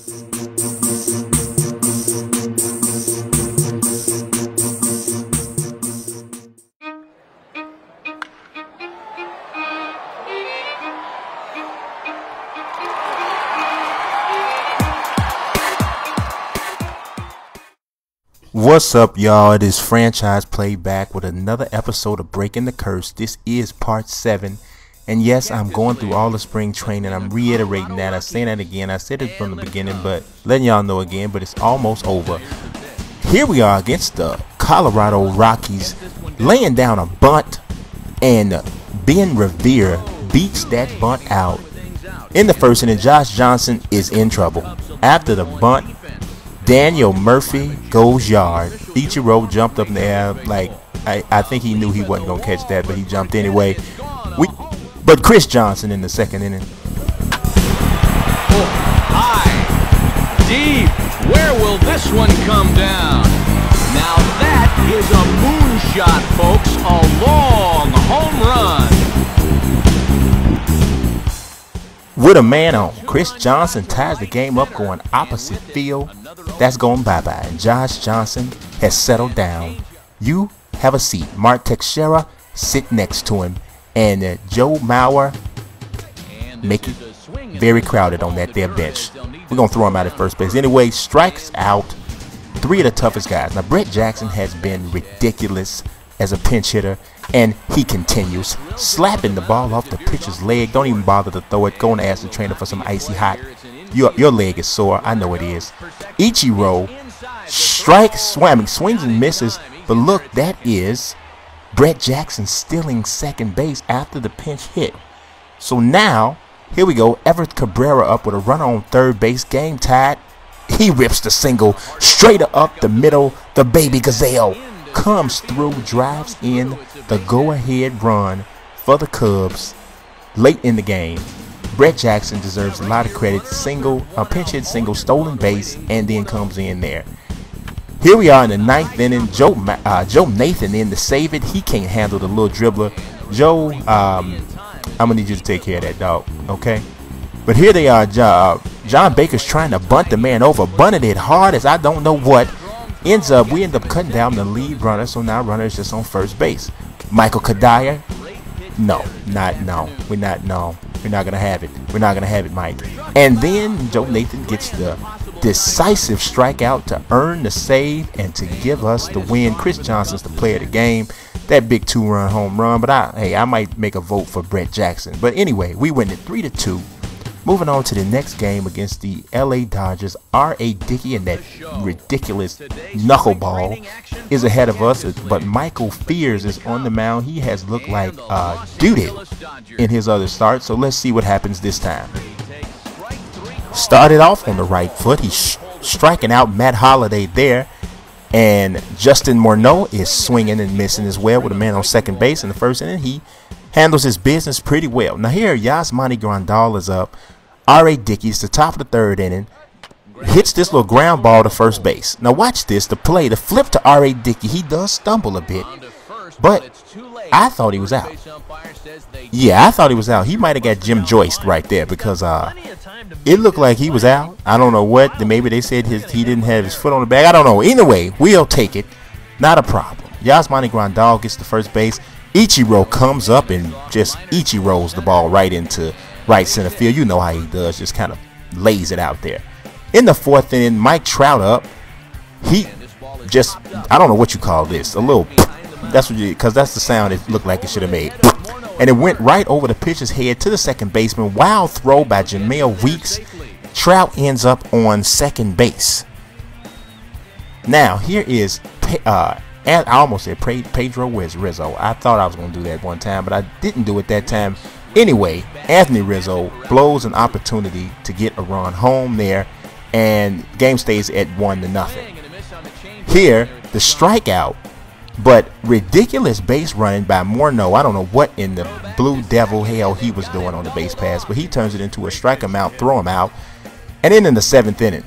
What's up, y'all? It is Franchise Play back with another episode of Breaking the Curse. This is part 7. And yes, I'm going through all the spring training. I'm reiterating that. I'm saying that again. I said it from the beginning, but letting y'all know again, but it's almost over. Here we are against the Colorado Rockies, laying down a bunt, and Ben Revere beats that bunt out. In the first inning, Josh Johnson is in trouble. After the bunt, Daniel Murphy goes yard. Ichiro jumped up in the air like I think he knew he wasn't going to catch that, but he jumped anyway. But Chris Johnson in the second inning. Oh, high, deep. Where will this one come down? Now that is a moonshot, folks. A long home run. With a man on, Chris Johnson ties the game up going opposite field. That's going bye-bye. And Josh Johnson has settled down. You have a seat. Mark Teixeira sit next to him. And Joe Mauer make it very crowded on that there bench. We're going to throw him out at first base. Anyway, strikes out 3 of the toughest guys. Now, Brett Jackson has been ridiculous as a pinch hitter. And he continues slapping the ball off the pitcher's leg. Don't even bother to throw it. Go and ask the trainer for some icy hot. Your leg is sore. I know it is. Ichiro swings and misses. But look, that is Brett Jackson stealing second base after the pinch hit. So now, here we go. Everett Cabrera up with a runner on third base. Game tied. He rips the single straight up the middle. The baby gazelle comes through, drives in the go-ahead run for the Cubs late in the game. Brett Jackson deserves a lot of credit. Pinch hit single, stolen base, and then comes in there. Here we are in the 9th inning. Joe Nathan in to save it. He can't handle the little dribbler. Joe, I'm gonna need you to take care of that, dog. Okay. But here they are. John Baker's trying to bunt the man over. Bunted it hard as I don't know what. We end up cutting down the lead runner, so now runner is just on first base. Michael Kadire, we're not gonna have it. We're not gonna have it, Mike. And then Joe Nathan gets the decisive strikeout to earn the save and to give us the win. Chris Johnson's the player of the game. That big 2-run home run, but I might make a vote for Brett Jackson. But anyway, we win it 3-2. Moving on to the next game against the LA Dodgers, R.A. Dickey and that ridiculous knuckleball is ahead of us, but Michael Fears is on the mound. He has looked like doo-doo in his other start, so let's see what happens this time. Started off on the right foot. He's striking out Matt Holliday there, and Justin Morneau is swinging and missing as well with a man on second base in the first inning. He handles his business pretty well. Now here, Yasmani Grandal is up. R.A. Dickey's the top of the 3rd inning. Hits this little ground ball to first base. Now watch this, the flip to R.A. Dickey. He does stumble a bit, but I thought he was out. Yeah, I thought he was out. He might have got Jim Joyce right there because it looked like he was out. I don't know what. Maybe they said he didn't have his foot on the bag. I don't know. Either way, we'll take it. Not a problem. Yasmani Grandal gets to first base. Ichiro comes up and just Ichiro's the ball right into right center field. You know how he does, just kind of lays it out there. In the 4th inning, Mike Trout up. He just, I don't know what you call this, a little, that's what because that's the sound it looked like it should have made. And it went right over the pitcher's head to the second baseman. Wild throw by Jamel Weeks. Trout ends up on second base. Now, here is and I almost said Pedro Rizzo. I thought I was going to do that one time, but I didn't do it that time. Anyway, Anthony Rizzo blows an opportunity to get a run home there, and game stays at 1-0. Here, the strikeout, but ridiculous base running by Morneau. I don't know what in the blue devil hell he was doing on the base pass, but he turns it into a strike him out, throw him out, and then in the 7th inning.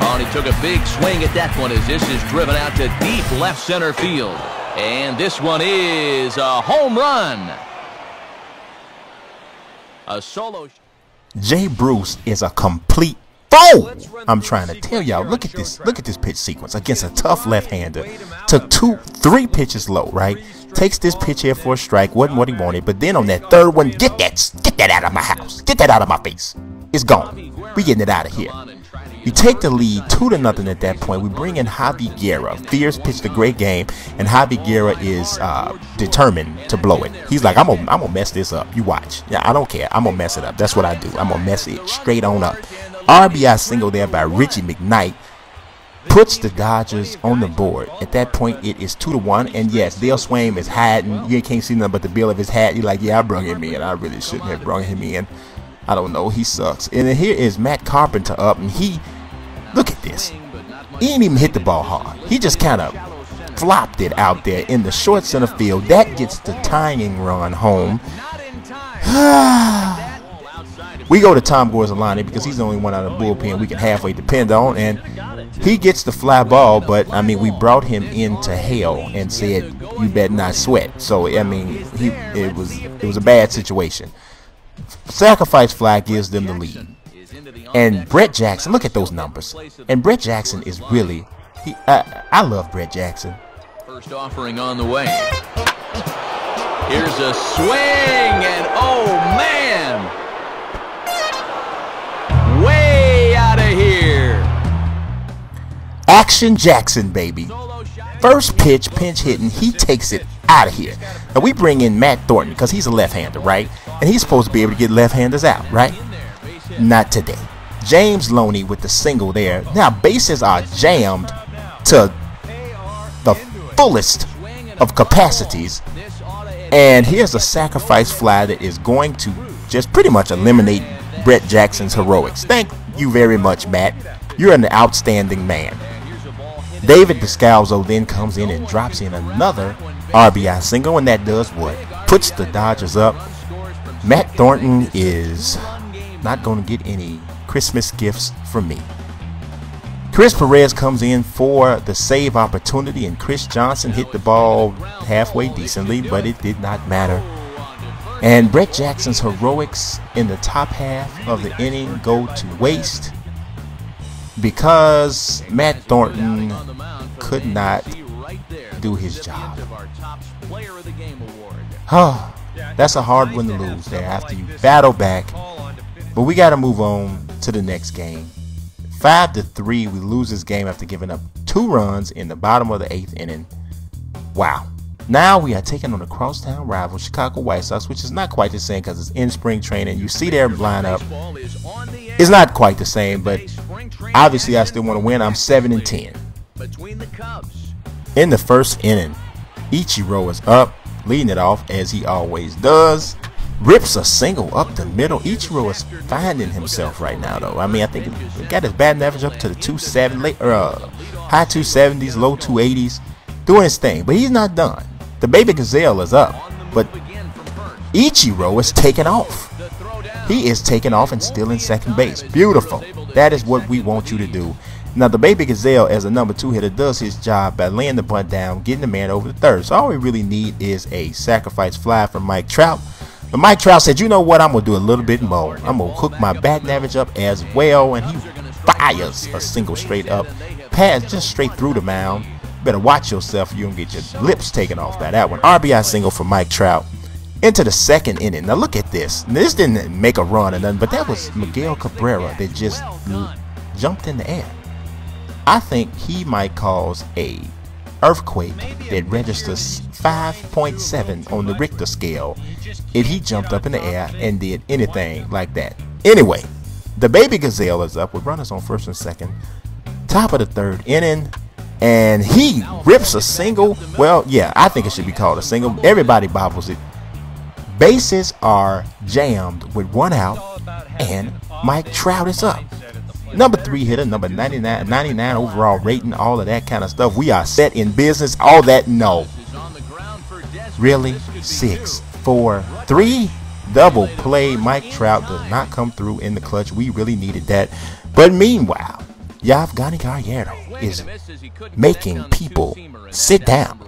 Oh, and he took a big swing at that one as this is driven out to deep left center field. And this one is a home run. A solo. Jay Bruce is a complete Boom! I'm trying to tell y'all, look at this pitch sequence against a tough left-hander. Took 3 pitches low, right? Takes this pitch here for a strike, wasn't what he wanted, but then on that third one, get that out of my house. Get that out of my face. It's gone. We getting it out of here. We take the lead 2-0 at that point. We bring in Javi Guerra. Fierce pitched a great game, and Javi Guerra is determined to blow it. He's like, I'm gonna mess this up. You watch. Yeah, I don't care. I'm gonna mess it up. That's what I do. I'm gonna mess it straight on up. RBI single there by Richie McKnight puts the Dodgers on the board. At that point, it is 2-1. And yes, Dale Swain is hiding. You can't see nothing but the bill of his hat. You're like, yeah, I brung him in. I really shouldn't have brung him in. I don't know. He sucks. And then here is Matt Carpenter up, and he, look at this. He didn't even hit the ball hard. He just kind of flopped it out there in the short center field. That gets the tying run home. We go to Tom Gorzolani because he's the only one out of the bullpen we can halfway depend on, and he gets the fly ball. But I mean, we brought him into hell and said, "You better not sweat." So I mean, it was a bad situation. Sacrifice fly gives them the lead, and Brett Jackson. Look at those numbers. And Brett Jackson is really, I love Brett Jackson. First offering on the way. Here's a swing, and oh man, way out of here. Action Jackson, baby. First pitch, pinch hitting, he takes it out of here. Now we bring in Matt Thornton because he's a left-hander, right? And he's supposed to be able to get left-handers out, right? Not today. James Loney with the single there. Now bases are jammed to the fullest of capacities. And here's a sacrifice fly that is going to just pretty much eliminate Brett Jackson's heroics. Thank you very much, Matt. You're an outstanding man. David Descalzo then comes in and drops in another RBI single, and that does what? Puts the Dodgers up. Matt Thornton is not going to get any Christmas gifts from me. Chris Perez comes in for the save opportunity, and Chris Johnson hit the ball halfway decently, but it did not matter. And Brett Jackson's heroics in the top half of the inning go to waste because Matt Thornton could not do his job. Oh, that's a hard one to lose there after you battle back. But we got to move on to the next game. 5-3, we lose this game after giving up 2 runs in the bottom of the 8th inning. Wow. Now we are taking on the crosstown rival Chicago White Sox, which is not quite the same because it's in spring training. You see their lineup. It's not quite the same, but obviously I still want to win. I'm 7-10. In the first inning, Ichiro is up, leading it off as he always does. Rips a single up the middle. Ichiro is finding himself right now, though. I mean, I think he got his batting average up to the high 270s, low 280s, doing his thing. But he's not done. The baby gazelle is up, but Ichiro is taking off. He is taking off and still in second base. Beautiful. That is what we want you to do. Now, the baby gazelle, as a number 2 hitter, does his job by laying the bunt down, getting the man over the third. So all we really need is a sacrifice fly from Mike Trout. But Mike Trout said, you know what, I'm going to do a little bit more. I'm going to hook my batting average up as well. And he fires a single straight up, pass just straight through the mound. Better watch yourself. You're going to get your lips taken off by that one. RBI single for Mike Trout. Into the second inning. Now look at this. This didn't make a run or nothing, but that was Miguel Cabrera that just jumped in the air. I think he might cause a earthquake that registers 5.7 on the Richter scale if he jumped up in the air and did anything like that. Anyway, the baby gazelle is up with runners on first and second. Top of the third inning, and he rips a single. Well, yeah, I think it should be called a single. Everybody bobbles it. Bases are jammed with 1 out, and Mike Trout is up. Number 3 hitter, number 99 overall rating, all of that kind of stuff. We are set in business. All that, no. Really? 6, 4, 3. Double play. Mike Trout does not come through in the clutch. We really needed that. But meanwhile, Yavgani Gallardo is making people sit down.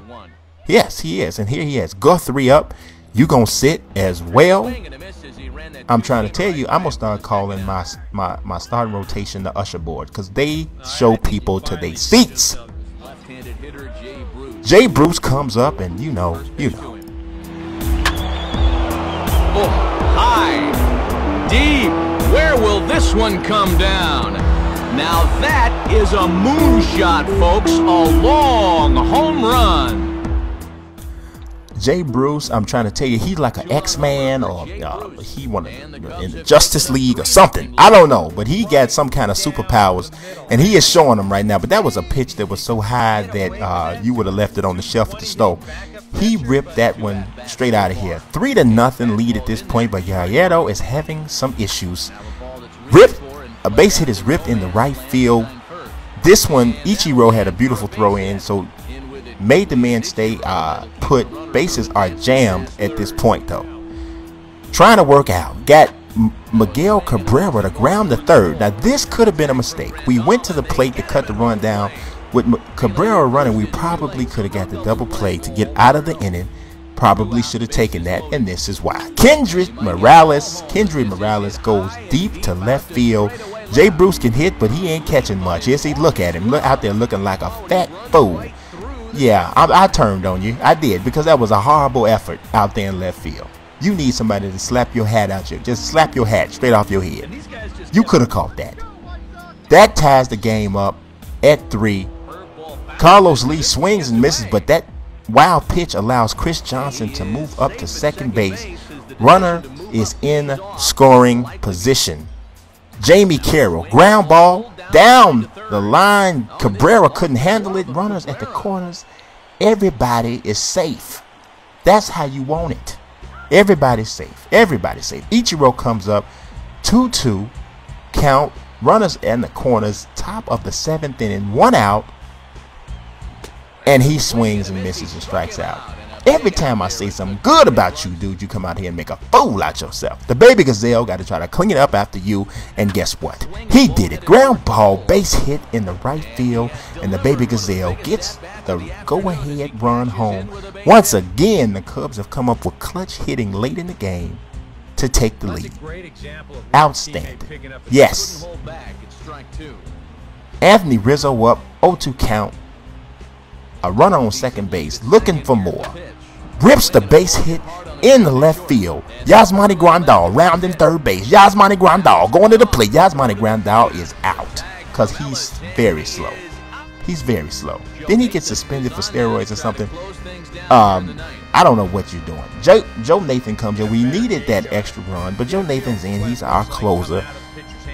Yes, he is. And here he is. Guthrie up. You gonna sit as well? I'm trying to tell you, I'm gonna start calling my starting rotation the usher board, because they show people to their seats. Jay Bruce comes up, and you know. Oh, high, deep. Where will this one come down? Now that is a moonshot, folks. A long home run. Jay Bruce, I'm trying to tell you, he's like an X-Man, or he won in the Justice League or something. I don't know, but he got some kind of superpowers, and he is showing them right now. But that was a pitch that was so high that you would have left it on the shelf at the store. He ripped that one straight out of here. 3-0 lead at this point, but Guerrero is having some issues. A base hit is ripped in the right field. This one, Ichiro had a beautiful throw in, so made the man stay put. Bases are jammed at this point, though. Trying to work out. Got Miguel Cabrera to ground to third. Now, this could have been a mistake. We went to the plate to cut the run down. With Cabrera running, we probably could have got the double play to get out of the inning. Probably should have taken that, and this is why. Kendry Morales goes deep to left field. Jay Bruce can hit, but he ain't catching much. Yes, look at him. Look out there looking like a fat fool. Yeah, I turned on you. I did, because that was a horrible effort out there in left field. You need somebody to slap your hat out you. Just slap your hat straight off your head. You could have caught that. That ties the game up at 3. Carlos Lee swings and misses, but that wild pitch allows Chris Johnson to move up to second base. Runner is in scoring position. Jamie Carroll, ground ball down the line. Cabrera couldn't handle it. Runners at the corners. Everybody is safe. That's how you want it. Everybody's safe. Everybody's safe. Ichiro comes up. 2-2 count. Runners in the corners. Top of the 7th inning. 1 out. And he swings and misses and strikes out. Every time I say something good about you, dude, you come out here and make a fool out yourself. The baby Gazelle got to try to clean it up after you, and guess what? He did it. Ground ball, base hit in the right field, and the baby Gazelle gets the go-ahead run home. Once again, the Cubs have come up with clutch hitting late in the game to take the lead. Outstanding. Yes. Anthony Rizzo up, 0-2 count. A runner on second base, looking for more. Rips the base hit in the left field. Yasmani Grandal rounding third base. Yasmani Grandal going to the plate. Yasmani Grandal is out because he's very slow. He's very slow. Then he gets suspended for steroids or something. I don't know what you're doing. Joe Nathan comes in. We needed that extra run, but Joe Nathan's in. He's our closer.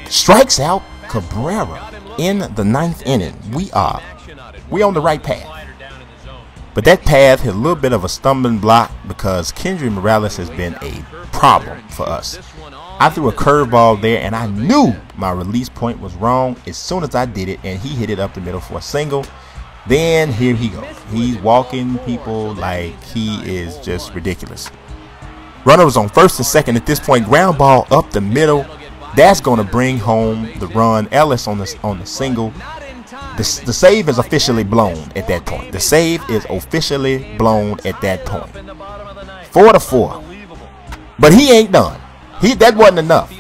Strikes out Cabrera in the 9th inning. We on the right path. But that path had a little bit of a stumbling block because Kendry Morales has been a problem for us. I threw a curveball there, and I knew my release point was wrong as soon as I did it, and he hit it up the middle for a single. Then here he goes. He's walking people like he is just ridiculous. Runner was on first and second at this point. Ground ball up the middle. That's going to bring home the run. Ellis on the single. The save is officially blown at that point. The save is officially blown at that point. 4-4. But he ain't done. That wasn't enough.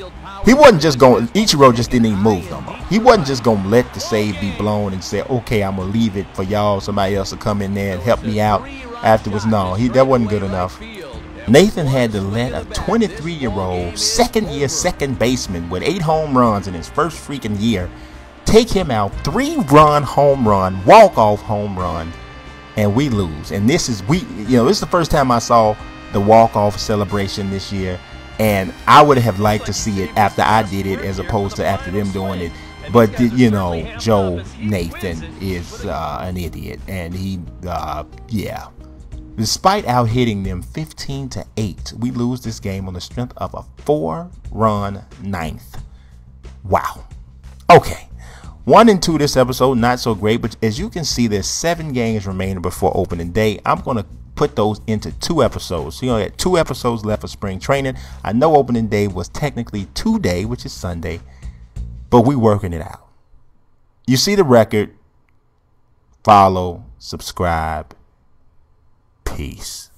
He wasn't just going. Ichiro just didn't even move no more. He wasn't just going to let the save be blown and say, okay, I'm going to leave it for y'all. Somebody else to come in there and help me out afterwards. No, that wasn't good enough. Nathan had to let a 23-year-old second-year second baseman with 8 home runs in his first freaking year take him out. 3-run home run, walk-off home run, and we lose. And this is this is the first time I saw the walk-off celebration this year, and I would have liked to see it after I did it as opposed to after them doing it. But Joe Nathan is an idiot, and he despite out hitting them 15-8, we lose this game on the strength of a 4-run 9th. Wow. Okay. 1 and 2 this episode, not so great, but as you can see, there's 7 games remaining before opening day. I'm going to put those into 2 episodes. So you got 2 episodes left for spring training. I know opening day was technically today, which is Sunday, but we working it out. You see the record. Follow, subscribe. Peace.